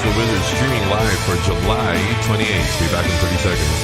the Wizard streaming live for July 28th. Be back in 30 seconds.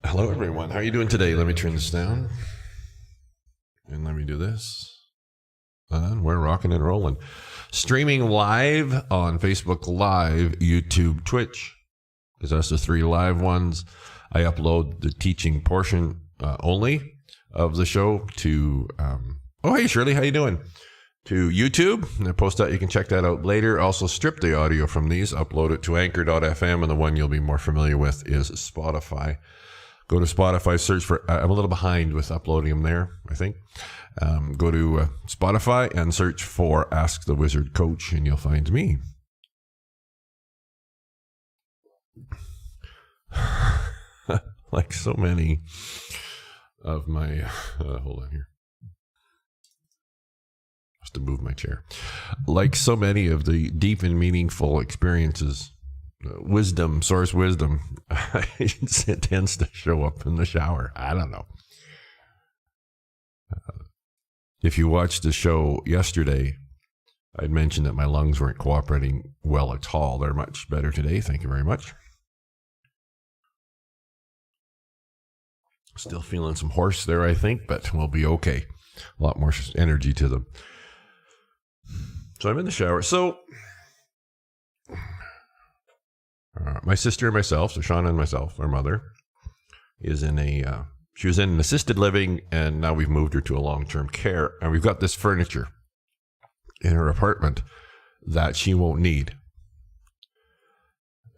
Hello, everyone. How are you doing today? Let me turn this down. And let me do this. And we're rocking and rolling. Streaming live on Facebook Live, YouTube, Twitch. Because that's the 3 live ones. I upload the teaching portion only of the show to... oh, hey, Shirley. How you doing? To YouTube. And I post that. You can check that out later. Also strip the audio from these. Upload it to anchor.fm. And the one you'll be more familiar with is Spotify. Go to Spotify, search for... I'm a little behind with uploading them there, I think. Go to Spotify and search for Ask the Wizard Coach, and you'll find me. Like so many of my... hold on here. I have to move my chair. Like so many of the deep and meaningful experiences... wisdom, source wisdom, it tends to show up in the shower. I don't know. If you watched the show yesterday, I'd mentioned that my lungs weren't cooperating well at all. They're much better today. Thank you very much. Still feeling some hoarse there, I think, but we'll be okay. A lot more energy to them. So I'm in the shower. So... my sister and myself, so Shauna and myself, our mother, is in she was in an assisted living, and now we've moved her to a long-term care. And we've got this furniture in her apartment that she won't need.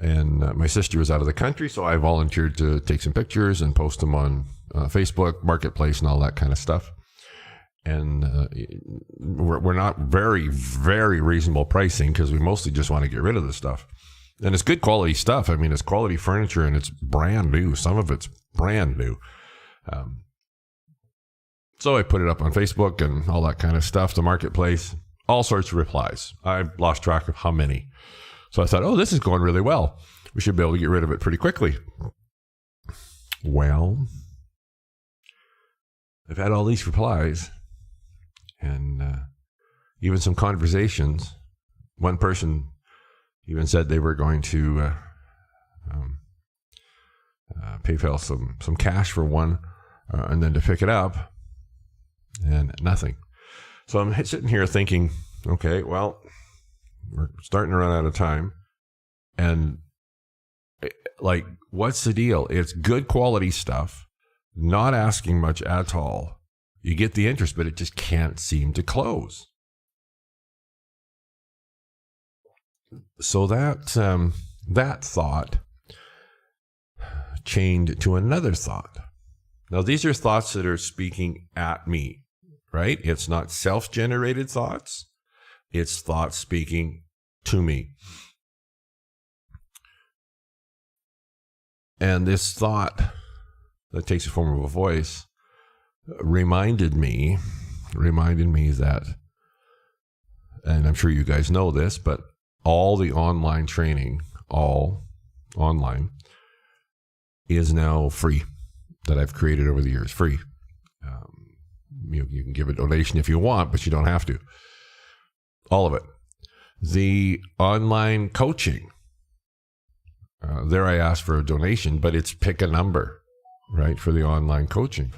And my sister was out of the country, so I volunteered to take some pictures and post them on Facebook, Marketplace, and all that kind of stuff. And we're not very, very reasonable pricing because we mostly just want to get rid of the stuff. And it's good quality stuff. I mean, it's quality furniture and it's brand new. Some of it's brand new. So I put it up on Facebook and all that kind of stuff, the Marketplace, all sorts of replies. I lost track of how many. So I thought, oh, this is going really well. We should be able to get rid of it pretty quickly. Well, I've had all these replies and even some conversations. One person even said they were going to PayPal some cash for one and then to pick it up, and nothing. So I'm sitting here thinking, okay, well, we're starting to run out of time. And like, what's the deal? It's good quality stuff, not asking much at all. You get the interest, but it just can't seem to close. So that thought chained to another thought. Now, these are thoughts that are speaking at me, right? It's not self-generated thoughts. It's thoughts speaking to me. And this thought that takes the form of a voice reminded me that, and I'm sure you guys know this, but all the online training, all online, is now free that I've created over the years, free. You can give a donation if you want, but you don't have to. All of it. The online coaching, there I asked for a donation, but it's pick a number, right, for the online coaching.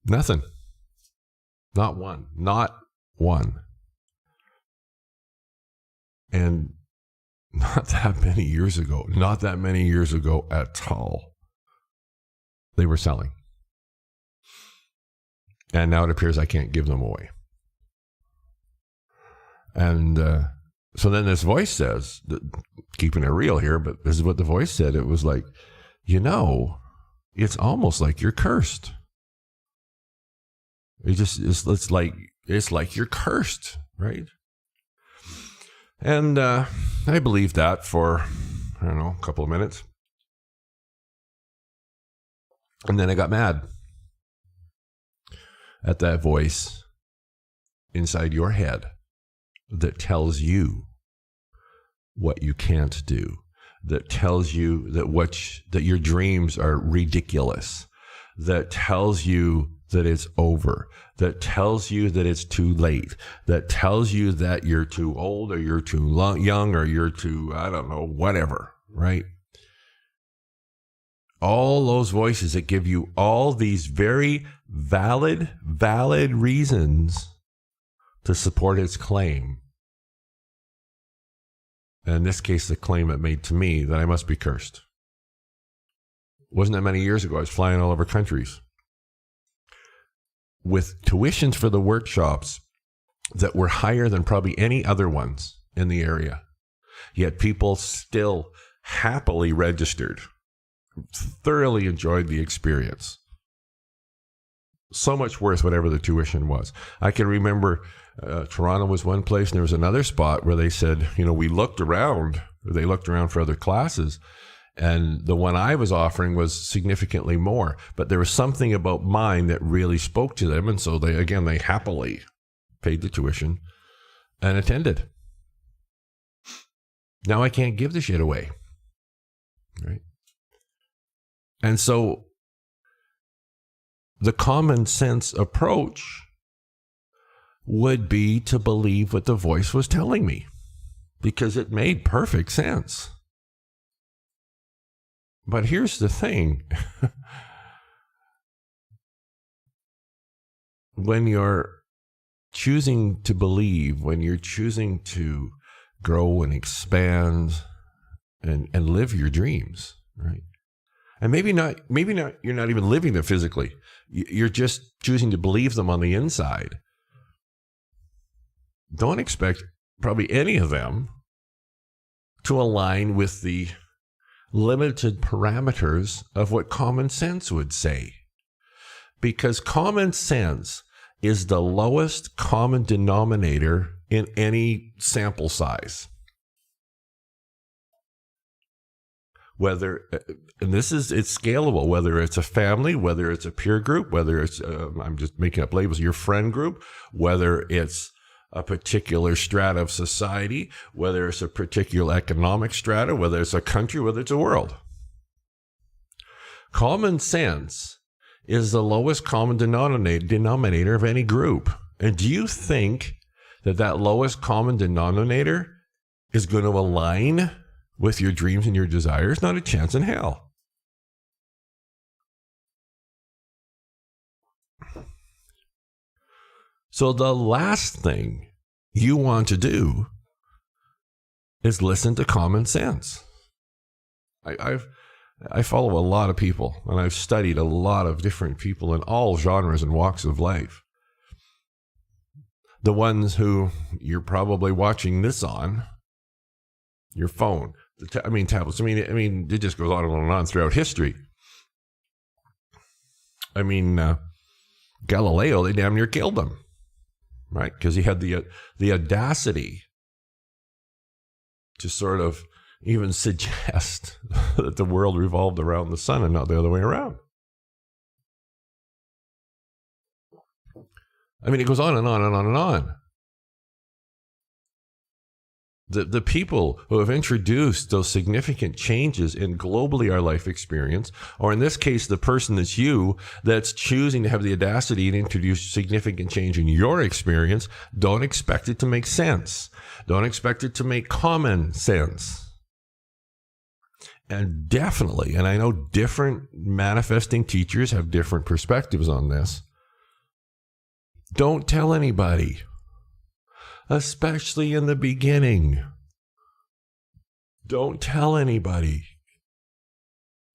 Nothing. Not one. Not one. And not that many years ago at all, they were selling. And now it appears I can't give them away. And so then this voice says, keeping it real here, but this is what the voice said. It was like, it's almost like you're cursed. It's like you're cursed, right? And I believed that for, a couple of minutes. And then I got mad at that voice inside your head that tells you what you can't do, that tells you that your dreams are ridiculous, that tells you that it's over, that tells you that it's too late, that tells you that you're too old or you're too young or you're too, I don't know, whatever, right? All those voices that give you all these very valid reasons to support its claim. And in this case, the claim it made to me that I must be cursed. Wasn't that many years ago, I was flying all over countries with tuitions for the workshops that were higher than probably any other ones in the area. Yet people still happily registered, thoroughly enjoyed the experience. So much worth whatever the tuition was. I can remember Toronto was one place, and there was another spot where they said, they looked around for other classes, and the one I was offering was significantly more. But there was something about mine that really spoke to them, and so they happily paid the tuition and attended. Now I can't give the shit away, right? And so the common sense approach would be to believe what the voice was telling me, because it made perfect sense. But here's the thing. When you're choosing to believe, when you're choosing to grow and expand and live your dreams, right? And maybe not, you're not even living them physically. You're just choosing to believe them on the inside. Don't expect probably any of them to align with the limited parameters of what common sense would say. Because common sense is the lowest common denominator in any sample size. Whether, and it's scalable, whether it's a family, whether it's a peer group, whether it's, I'm just making up labels, your friend group, whether it's a particular strata of society, whether it's a particular economic strata, whether it's a country, whether it's a world. Common sense is the lowest common denominator of any group. And do you think that lowest common denominator is going to align with your dreams and your desires? Not a chance in hell. So the last thing you want to do is listen to common sense. I follow a lot of people, and I've studied a lot of different people in all genres and walks of life. The ones who you're probably watching this on, your phone, tablets. It just goes on and on throughout history. Galileo, they damn near killed him, right? Because he had the audacity to sort of even suggest that the world revolved around the sun and not the other way around. It goes on and on and on and on. The people who have introduced those significant changes in globally our life experience, or in this case, the person that's choosing to have the audacity to introduce significant change in your experience, don't expect it to make sense. Don't expect it to make common sense. And definitely, and I know different manifesting teachers have different perspectives on this, don't tell anybody. Especially in the beginning. Don't tell anybody.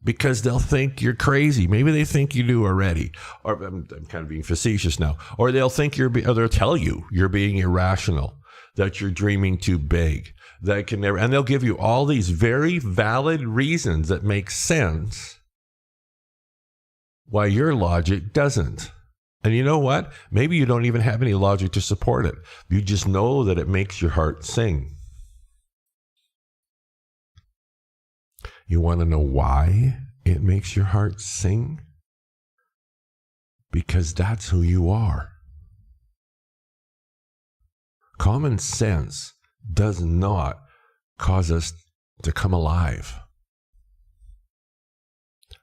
Because they'll think you're crazy. Maybe they think you do already. Or I'm kind of being facetious now. Or they'll tell you you're being irrational, that you're dreaming too big, that can never, and they'll give you all these very valid reasons that make sense why your logic doesn't. And you know what? Maybe you don't even have any logic to support it. You just know that it makes your heart sing. You want to know why it makes your heart sing? Because that's who you are. Common sense does not cause us to come alive.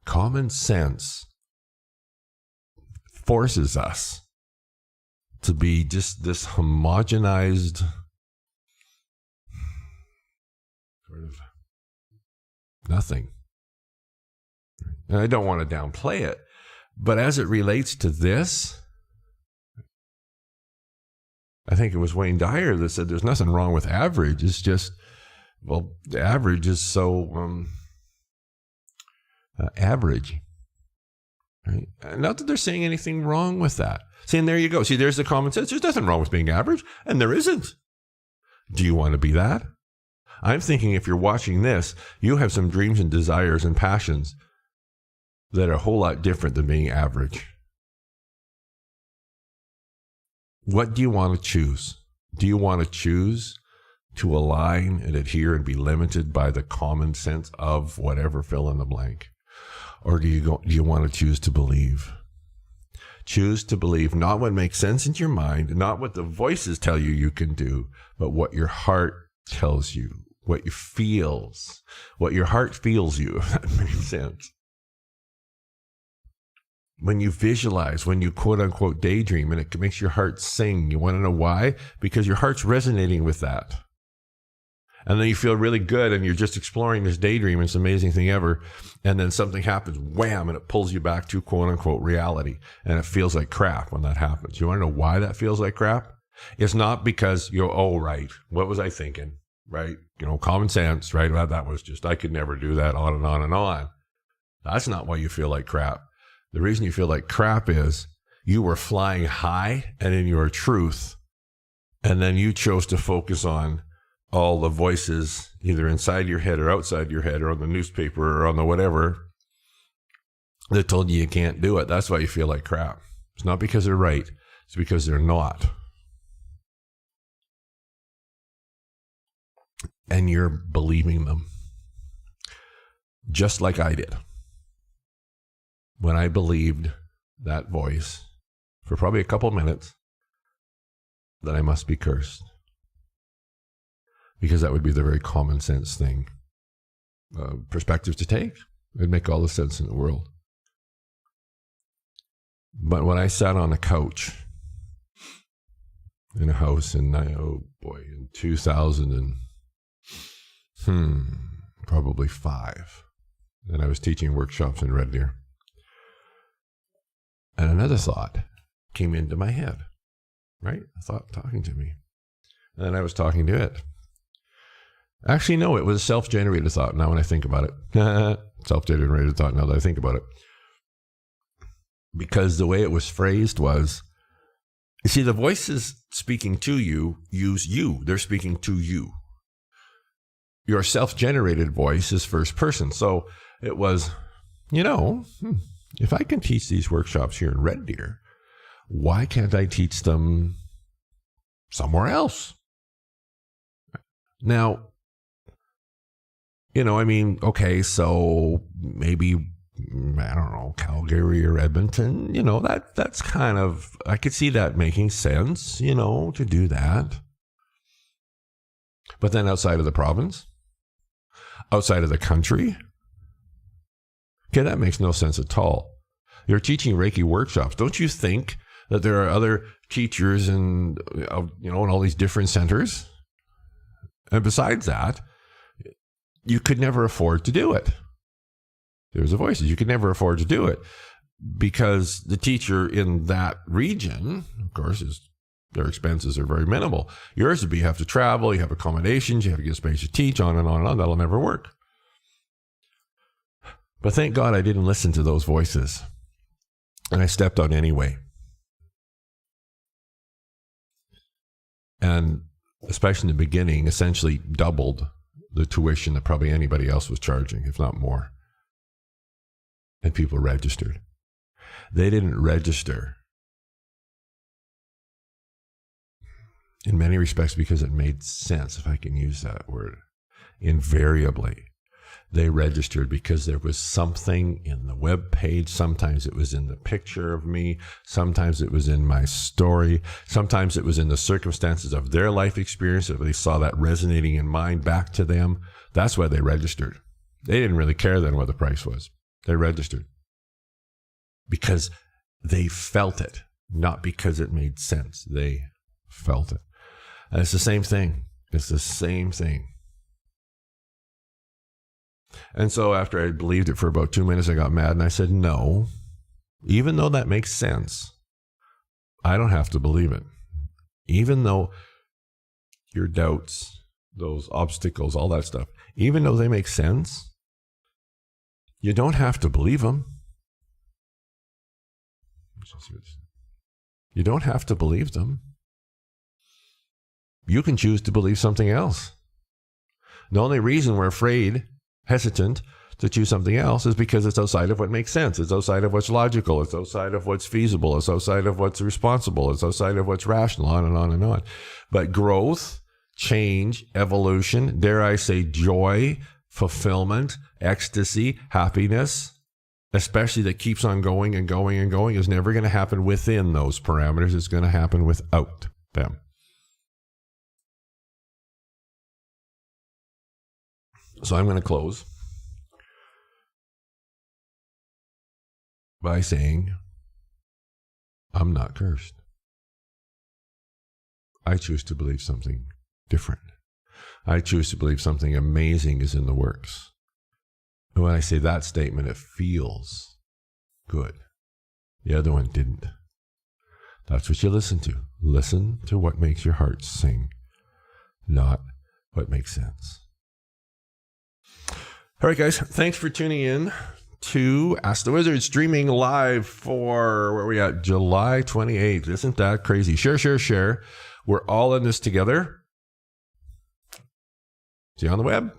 Common sense forces us to be just this homogenized sort of nothing. And I don't want to downplay it, but as it relates to this, I think it was Wayne Dyer that said there's nothing wrong with average. It's just, well, the average is so average. Right? Not that they're saying anything wrong with that. See, and there you go. See, there's the common sense. There's nothing wrong with being average, and there isn't. Do you want to be that? I'm thinking if you're watching this, you have some dreams and desires and passions that are a whole lot different than being average. What do you want to choose? Do you want to choose to align and adhere and be limited by the common sense of whatever, fill in the blank? Or do you want to choose to believe? Choose to believe not what makes sense in your mind, not what the voices tell you you can do, but what your heart tells you, what you feels, what your heart feels you, if that makes sense. When you visualize, when you quote unquote daydream, and it makes your heart sing, you want to know why? Because your heart's resonating with that. And then you feel really good and you're just exploring this daydream. It's the amazing thing ever. And then something happens, wham, and it pulls you back to quote unquote reality. And it feels like crap when that happens. You want to know why that feels like crap? It's not because you go, oh, right, what was I thinking? Right? Common sense, right? Well, that was just, I could never do that, on and on and on. That's not why you feel like crap. The reason you feel like crap is you were flying high and in your truth, and then you chose to focus on all the voices either inside your head or outside your head or on the newspaper or on the whatever that told you can't do it. That's why you feel like crap. It's not because they're right. It's because they're not. And you're believing them. Just like I did. When I believed that voice for probably a couple minutes that I must be cursed. Because that would be the very common sense thing. Perspective to take. It would make all the sense in the world. But when I sat on a couch in a house in 2000 and probably 5, and I was teaching workshops in Red Deer. And another thought came into my head, right? A thought talking to me. And I was talking to it. Actually, no, it was a self-generated thought now when I think about it. Self-generated thought now that I think about it. Because the way it was phrased was, you see, the voices speaking to you use you. They're speaking to you. Your self-generated voice is first person. So it was, if I can teach these workshops here in Red Deer, why can't I teach them somewhere else? Now, okay, so maybe, I don't know, Calgary or Edmonton, that's kind of, I could see that making sense, to do that. But then outside of the province, outside of the country, okay, that makes no sense at all. You're teaching Reiki workshops. Don't you think that there are other teachers in all these different centers? And besides that, you could never afford to do it. There's the voices. You could never afford to do it because the teacher in that region, of course, their expenses are very minimal. Yours would be you have to travel, you have accommodations, you have to get space to teach, on and on and on. That'll never work. But thank God I didn't listen to those voices. And I stepped out anyway. And especially in the beginning, essentially doubled the tuition that probably anybody else was charging, if not more. And people registered. They didn't register in many respects because it made sense, if I can use that word, invariably. They registered because there was something in the web page. Sometimes it was in the picture of me. Sometimes it was in my story. Sometimes it was in the circumstances of their life experience. If they saw that resonating in mine back to them, that's why they registered. They didn't really care then what the price was. They registered because they felt it, not because it made sense. They felt it. And it's the same thing. It's the same thing. And so after I believed it for about 2 minutes, I got mad and I said, no, even though that makes sense, I don't have to believe it. Even though your doubts, those obstacles, all that stuff, even though they make sense, you don't have to believe them. You don't have to believe them. You can choose to believe something else. The only reason we're afraid, hesitant to choose something else is because it's outside of what makes sense. It's outside of what's logical. It's outside of what's feasible. It's outside of what's responsible. It's outside of what's rational, on and on and on. But growth, change, evolution, dare I say joy, fulfillment, ecstasy, happiness, especially that keeps on going and going and going, is never going to happen within those parameters. It's going to happen without them. So I'm going to close by saying, I'm not cursed. I choose to believe something different. I choose to believe something amazing is in the works. And when I say that statement, it feels good. The other one didn't. That's what you listen to. Listen to what makes your heart sing, not what makes sense. All right, guys, thanks for tuning in to Ask the Wizard, streaming live for, where are we at? July 28th. Isn't that crazy? Share. We're all in this together. See you on the web.